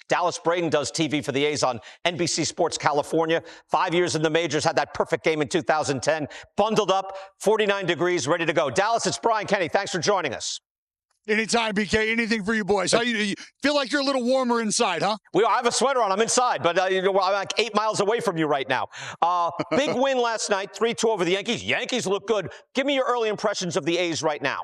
Dallas Braden does TV for the A's on NBC Sports California. 5 years in the majors, had that perfect game in 2010. Bundled up, 49 degrees, ready to go. Dallas, it's Brian Kenny. Thanks for joining us. Anytime, BK. Anything for you boys. How you feel like you're a little warmer inside, huh? I have a sweater on. I'm inside, but I'm like 8 miles away from you right now. Big win last night, 3-2 over the Yankees. Yankees look good. Give me your early impressions of the A's right now.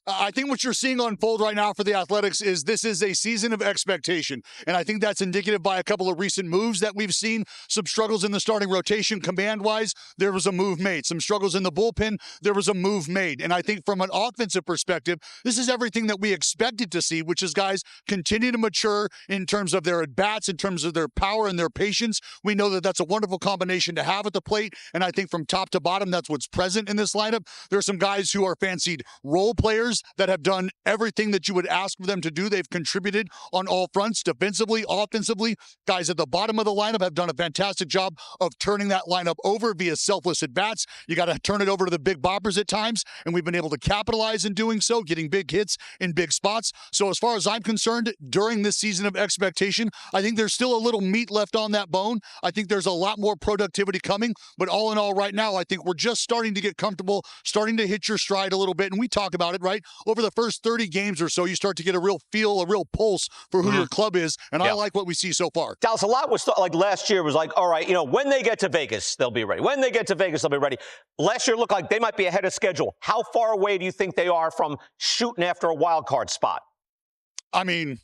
I think what you're seeing unfold right now for the Athletics is this is a season of expectation. And I think that's indicative by a couple of recent moves that we've seen. Some struggles in the starting rotation command-wise, there was a move made. Some struggles in the bullpen, there was a move made. And I think from an offensive perspective, this is everything that we expected to see, which is guys continue to mature in terms of their at-bats, in terms of their power and their patience. We know that that's a wonderful combination to have at the plate. And I think from top to bottom, that's what's present in this lineup. There's some guys who are fancied role players that have done everything that you would ask for them to do. They've contributed on all fronts, defensively, offensively. Guys at the bottom of the lineup have done a fantastic job of turning that lineup over via selfless at-bats. You got to turn it over to the big boppers at times, and we've been able to capitalize in doing so, getting big hits in big spots. So as far as I'm concerned, during this season of expectation, I think there's still a little meat left on that bone. I think there's a lot more productivity coming, but all in all right now, I think we're just starting to get comfortable, starting to hit your stride a little bit, and we talk about it, right? Over the first 30 games or so, you start to get a real feel, a real pulse for who your club is, and I like what we see so far. Dallas, a lot was like last year was like, all right, when they get to Vegas, they'll be ready. When they get to Vegas, they'll be ready. Last year looked like they might be ahead of schedule. How far away do you think they are from shooting after a wild card spot? I mean,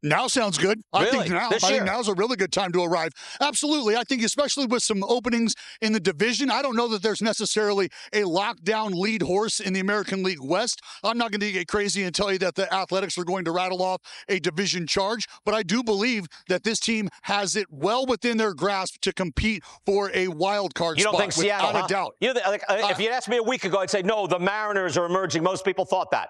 now sounds good. Really? I think now's a really good time to arrive. Absolutely. I think especially with some openings in the division, I don't know that there's necessarily a lockdown lead horse in the American League West. I'm not going to get crazy and tell you that the Athletics are going to rattle off a division charge, but I do believe that this team has it well within their grasp to compete for a wild card spot. You don't think Seattle, without a doubt. If you'd asked me a week ago, I'd say, no, the Mariners are emerging. Most people thought that.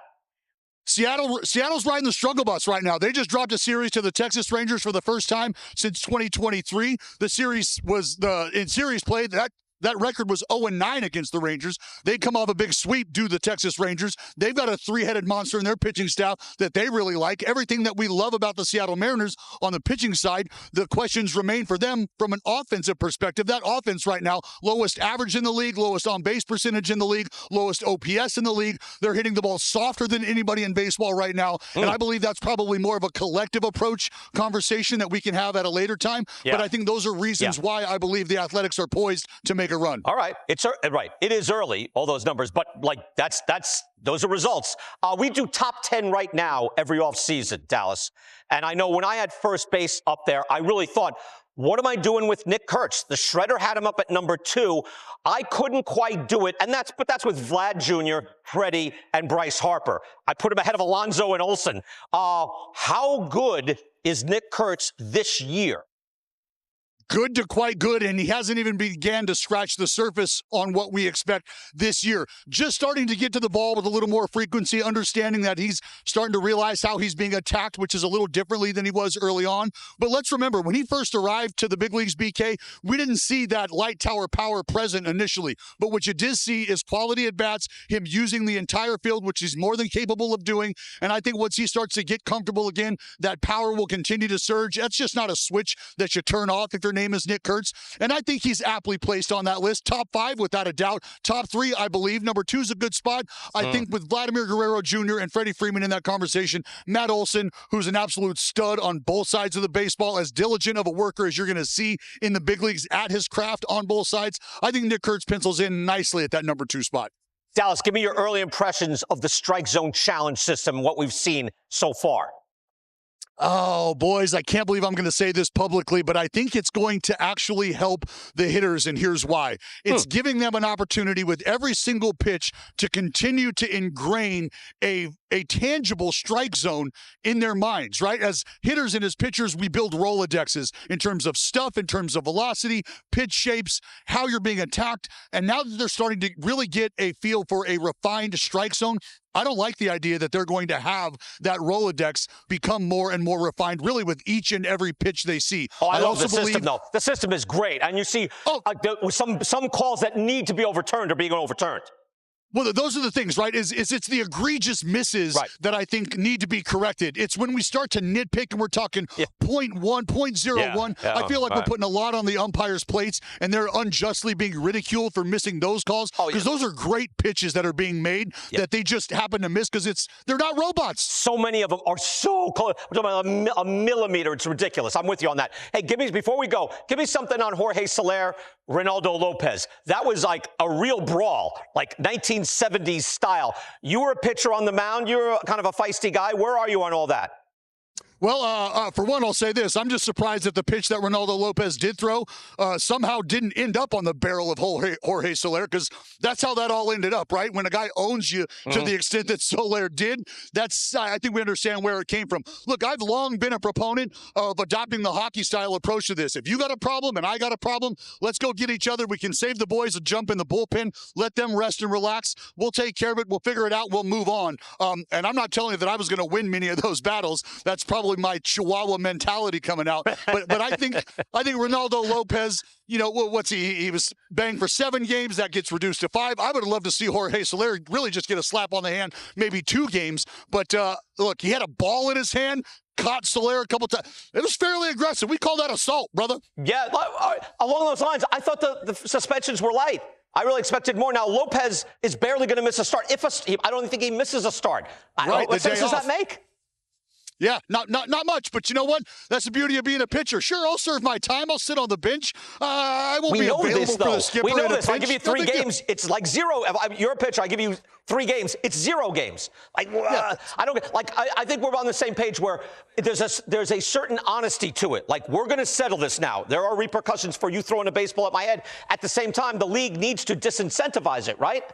Seattle's riding the struggle bus right now. They just dropped a series to the Texas Rangers for the first time since 2023. The series was in series play that record was 0-9 against the Rangers. They come off a big sweep due to the Texas Rangers. They've got a three-headed monster in their pitching staff that they really like. Everything that we love about the Seattle Mariners on the pitching side, the questions remain for them from an offensive perspective. That offense right now, lowest average in the league, lowest on-base percentage in the league, lowest OPS in the league. They're hitting the ball softer than anybody in baseball right now. And I believe that's probably more of a collective approach conversation that we can have at a later time. Yeah. But I think those are reasons why I believe the Athletics are poised to make a run. All right. It's right. It is early, all those numbers, but those are results. We do top 10 right now every offseason, Dallas. And I know when I had first base up there, I really thought, what am I doing with Nick Kurtz? The Shredder had him up at number 2. I couldn't quite do it. But that's with Vlad Jr., Freddie, and Bryce Harper. I put him ahead of Alonso and Olsen. How good is Nick Kurtz this year? Good to quite good, and he hasn't even began to scratch the surface on what we expect this year. Just starting to get to the ball with a little more frequency, understanding that he's starting to realize how he's being attacked, which is a little differently than he was early on. But let's remember, when he first arrived to the big leagues, BK, we didn't see that light tower power present initially. But what you did see is quality at bats, him using the entire field, which he's more than capable of doing. And I think once he starts to get comfortable again, that power will continue to surge. That's just not a switch that you turn off if your name is Nick Kurtz, and I think he's aptly placed on that list. Top 5 without a doubt. Top 3, I believe. Number 2 is a good spot. I think with Vladimir Guerrero Jr. and Freddie Freeman in that conversation, Matt Olson, who's an absolute stud on both sides of the baseball, as diligent of a worker as you're going to see in the big leagues at his craft on both sides. I think Nick Kurtz pencils in nicely at that number 2 spot. Dallas, give me your early impressions of the strike zone challenge system, what we've seen so far. Oh, boys, I can't believe I'm going to say this publicly, but I think it's going to actually help the hitters, and here's why. It's giving them an opportunity with every single pitch to continue to ingrain a tangible strike zone in their minds, right? As hitters and as pitchers, we build Rolodexes in terms of stuff, in terms of velocity, pitch shapes, how you're being attacked, and now that they're starting to really get a feel for a refined strike zone, I don't like the idea that they're going to have that Rolodex become more and more refined, really, with each and every pitch they see. Oh, I love the system, though. The system is great. And you see some calls that need to be overturned are being overturned. Well, those are the things, right? Is it's the egregious misses that I think need to be corrected. It's when we start to nitpick and we're talking 0.1, 0.01. I feel like we're putting a lot on the umpires' plates, and they're unjustly being ridiculed for missing those calls because those are great pitches that are being made that they just happen to miss because they're not robots. So many of them are so close. We're talking about a millimeter. It's ridiculous. I'm with you on that. Hey, before we go, give me something on Jorge Soler, Ronaldo Lopez. That was like a real brawl, like 1970s style. You were a pitcher on the mound. You're kind of a feisty guy. Where are you on all that? Well, for one, I'll say this. I'm just surprised that the pitch that Ronaldo Lopez did throw somehow didn't end up on the barrel of Jorge Soler, because that's how that all ended up, right? When a guy owns you to the extent that Soler did, I think we understand where it came from. Look, I've long been a proponent of adopting the hockey-style approach to this. If you got a problem and I got a problem, let's go get each other. We can save the boys a jump in the bullpen. Let them rest and relax. We'll take care of it. We'll figure it out. We'll move on. And I'm not telling you that I was going to win many of those battles. That's probably my Chihuahua mentality coming out. But I think Ronaldo Lopez, what's he was banged for 7 games. That gets reduced to 5. I would have loved to see Jorge Soler really just get a slap on the hand, maybe 2 games. But look, he had a ball in his hand, caught Soler a couple times. It was fairly aggressive. We call that assault, brother. Yeah, along those lines, I thought the suspensions were light. I really expected more. Now, Lopez is barely going to miss a start. I don't think he misses a start. What sense does that make? Yeah, not much, but you know what? That's the beauty of being a pitcher. Sure, I'll serve my time. I'll sit on the bench. I won't be available for the skipper. We know this. I pinch. give you 3 games. It's like 0. If you're a pitcher, I give you 3 games. It's 0 games. I think we're on the same page where there's a certain honesty to it. Like, we're going to settle this now. There are repercussions for you throwing a baseball at my head. At the same time, the league needs to disincentivize it, right?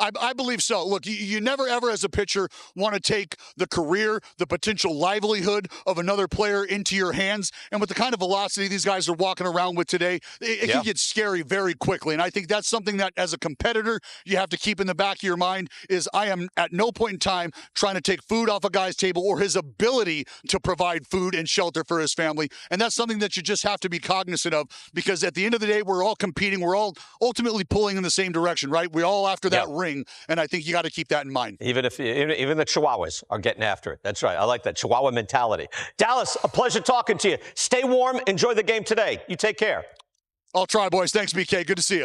I believe so. Look, you never, ever as a pitcher want to take the career, the potential livelihood of another player into your hands. And with the kind of velocity these guys are walking around with today, it can get scary very quickly. And I think that's something that as a competitor, you have to keep in the back of your mind is I am at no point in time trying to take food off a guy's table or his ability to provide food and shelter for his family. And that's something that you just have to be cognizant of, because at the end of the day, we're all competing. We're all ultimately pulling in the same direction, right? We're all after that ring. And I think you got to keep that in mind. Even the Chihuahuas are getting after it. That's right. I like that Chihuahua mentality. Dallas, a pleasure talking to you. Stay warm. Enjoy the game today. You take care. I'll try, boys. Thanks, BK. Good to see you.